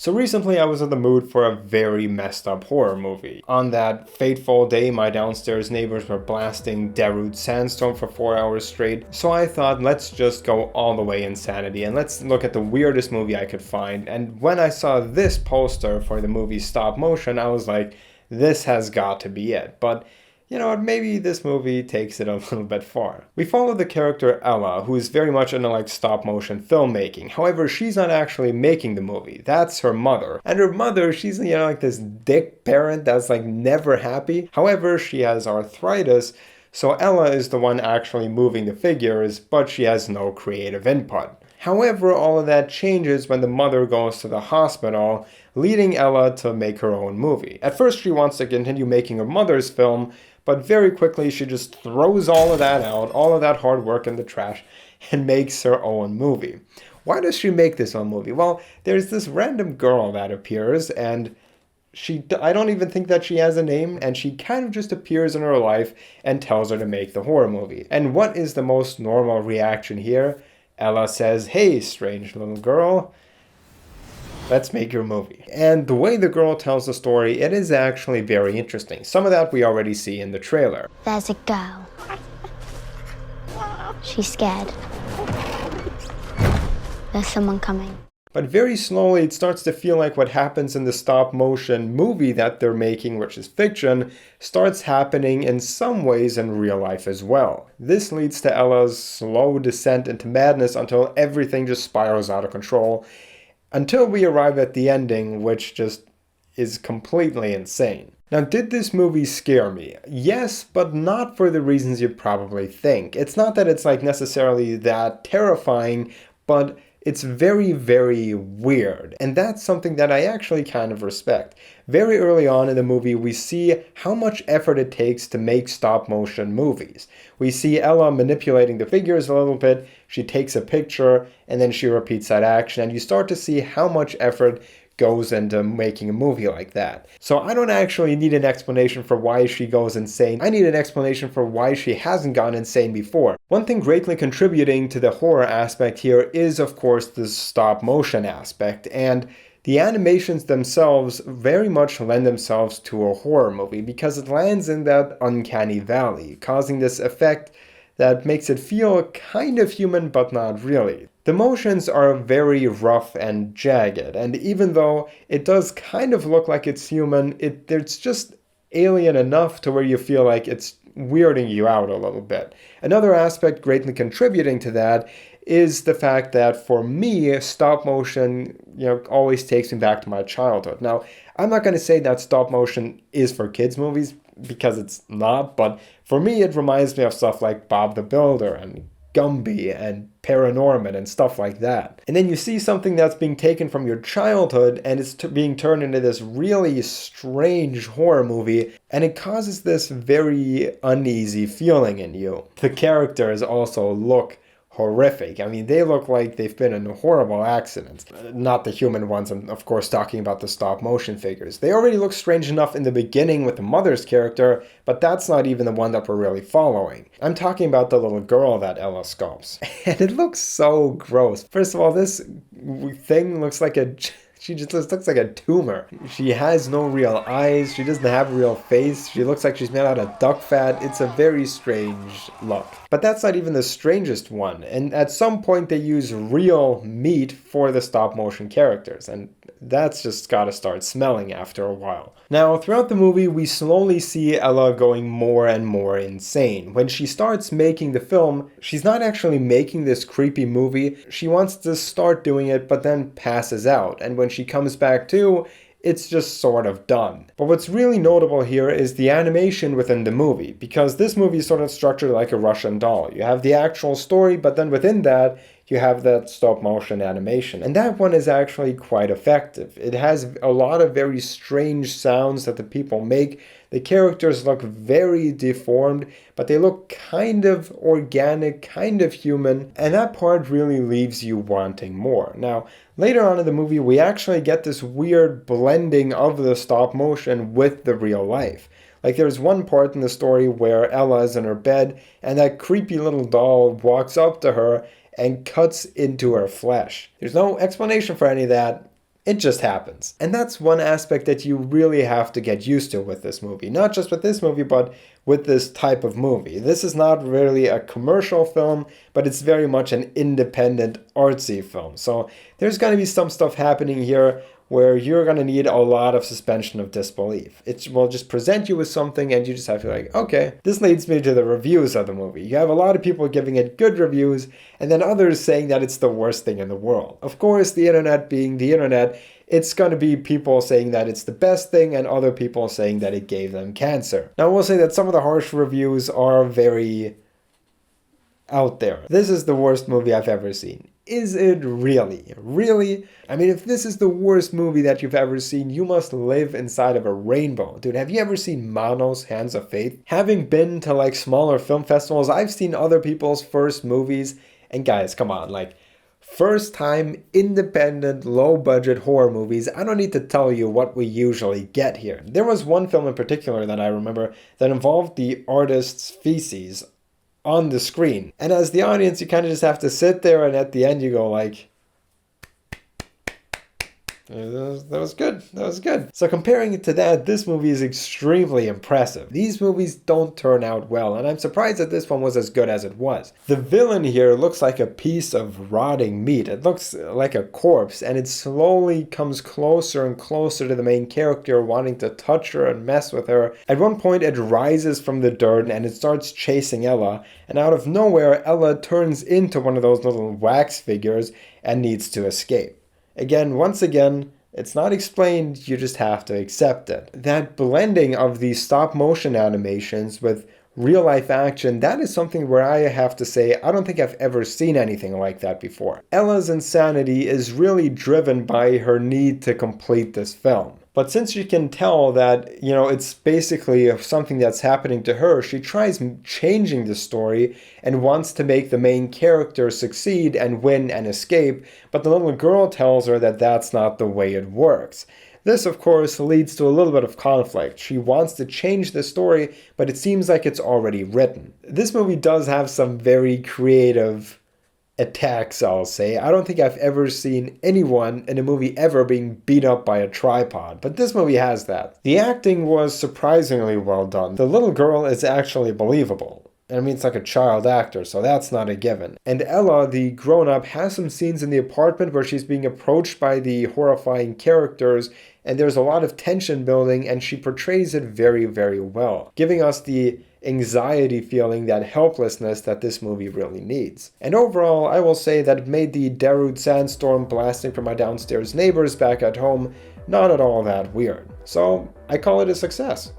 So recently I was in the mood for a very messed up horror movie. On that fateful day, my downstairs neighbors were blasting Darude Sandstorm for 4 hours straight, so I thought let's just go all the way insanity and let's look at the weirdest movie I could find. And when I saw this poster for the movie Stopmotion, I was like, this has got to be it. But you know what, maybe this movie takes it a little bit far. We follow the character Ella, who is very much into like stop motion filmmaking. However, she's not actually making the movie. That's her mother. And her mother, she's, like this dick parent that's like never happy. However, she has arthritis, so Ella is the one actually moving the figures, but she has no creative input. However, all of that changes when the mother goes to the hospital, leading Ella to make her own movie. At first, she wants to continue making her mother's film, but very quickly she just throws all of that out, all of that hard work in the trash, and makes her own movie. Why does she make this own movie? Well, there's this random girl that appears, and I don't even think that she has a name, and she kind of just appears in her life and tells her to make the horror movie. And what is the most normal reaction here? Ella says, "Hey, strange little girl, let's make your movie." And the way the girl tells the story, it is actually very interesting. Some of that we already see in the trailer. There's a girl. She's scared. There's someone coming. But very slowly it starts to feel like what happens in the stop motion movie that they're making, which is fiction, starts happening in some ways in real life as well. This leads to Ella's slow descent into madness until everything just spirals out of control, until we arrive at the ending, which just is completely insane. Now, did this movie scare me? Yes, but not for the reasons you probably think. It's not that it's like necessarily that terrifying, but it's very, very weird. And that's something that I actually kind of respect. Very early on in the movie, we see how much effort it takes to make stop motion movies. We see Ella manipulating the figures a little bit, she takes a picture, and then she repeats that action, and you start to see how much effort goes into making a movie like that. So I don't actually need an explanation for why she goes insane. I need an explanation for why she hasn't gone insane before. One thing greatly contributing to the horror aspect here is, of course, the stop motion aspect, and the animations themselves very much lend themselves to a horror movie because it lands in that uncanny valley, causing this effect that makes it feel kind of human but not really. The motions are very rough and jagged, and even though it does kind of look like it's human, it's just alien enough to where you feel like it's weirding you out a little bit. Another aspect greatly contributing to that is the fact that for me, stop motion, always takes me back to my childhood. Now, I'm not going to say that stop motion is for kids movies, because it's not, but for me it reminds me of stuff like Bob the Builder and Gumby and Paranorman and stuff like that. And then you see something that's being taken from your childhood and it's being turned into this really strange horror movie, and it causes this very uneasy feeling in you. The characters also look horrific. I mean, they look like they've been in horrible accidents. Not the human ones, I'm of course talking about the stop motion figures. They already look strange enough in the beginning with the mother's character, but that's not even the one that we're really following. I'm talking about the little girl that Ella sculpts. And it looks so gross. First of all, this thing looks like she just looks like a tumor. She has no real eyes. She doesn't have a real face. She looks like she's made out of duck fat. It's a very strange look. But that's not even the strangest one. And at some point they use real meat for the stop motion characters. And that's just gotta start smelling after a while. Now, throughout the movie, we slowly see Ella going more and more insane. When she starts making the film, she's not actually making this creepy movie. She wants to start doing it, but then passes out. And when she comes back to, it's just sort of done. But what's really notable here is the animation within the movie, because this movie is sort of structured like a Russian doll. You have the actual story, but then within that, you have that stop motion animation. And that one is actually quite effective. It has a lot of very strange sounds that the people make. The characters look very deformed, but they look kind of organic, kind of human, and that part really leaves you wanting more. Now, later on in the movie, we actually get this weird blending of the stop motion with the real life. Like there's one part in the story where Ella is in her bed, and that creepy little doll walks up to her and cuts into her flesh. There's no explanation for any of that. It just happens. And that's one aspect that you really have to get used to with this movie. Not just with this movie, but with this type of movie. This is not really a commercial film, but it's very much an independent, artsy film. So there's going to be some stuff happening here where you're going to need a lot of suspension of disbelief. It will just present you with something and you just have to be like, okay. This leads me to the reviews of the movie. You have a lot of people giving it good reviews and then others saying that it's the worst thing in the world. Of course, the internet being the internet, it's going to be people saying that it's the best thing and other people saying that it gave them cancer. Now, I will say that some of the harsh reviews are very out there. This is the worst movie I've ever seen. Is it really? Really? I mean, if this is the worst movie that you've ever seen, you must live inside of a rainbow. Dude, have you ever seen Manos, Hands of Faith? Having been to like smaller film festivals, I've seen other people's first movies. And guys, come on, like first time independent low budget horror movies, I don't need to tell you what we usually get here. There was one film in particular that I remember that involved the artist's feces on the screen. And as the audience, you kind of just have to sit there and at the end you go like, that was good. That was good. So comparing it to that, this movie is extremely impressive. These movies don't turn out well, and I'm surprised that this one was as good as it was. The villain here looks like a piece of rotting meat. It looks like a corpse, and it slowly comes closer and closer to the main character, wanting to touch her and mess with her. At one point, it rises from the dirt and it starts chasing Ella, and out of nowhere, Ella turns into one of those little wax figures and needs to escape. Once again, it's not explained, you just have to accept it. That blending of these stop motion animations with real life action, that is something where I have to say, I don't think I've ever seen anything like that before. Ella's insanity is really driven by her need to complete this film. But since you can tell that, it's basically something that's happening to her, she tries changing the story and wants to make the main character succeed and win and escape, but the little girl tells her that that's not the way it works. This, of course, leads to a little bit of conflict. She wants to change the story, but it seems like it's already written. This movie does have some very creative attacks, I'll say. I don't think I've ever seen anyone in a movie ever being beat up by a tripod, but this movie has that. The acting was surprisingly well done. The little girl is actually believable. I mean, it's like a child actor, so that's not a given. And Ella, the grown-up, has some scenes in the apartment where she's being approached by the horrifying characters, and there's a lot of tension building, and she portrays it very, very well, giving us the anxiety feeling, that helplessness that this movie really needs. And overall, I will say that it made the Darude sandstorm blasting from my downstairs neighbors back at home not at all that weird. So I call it a success.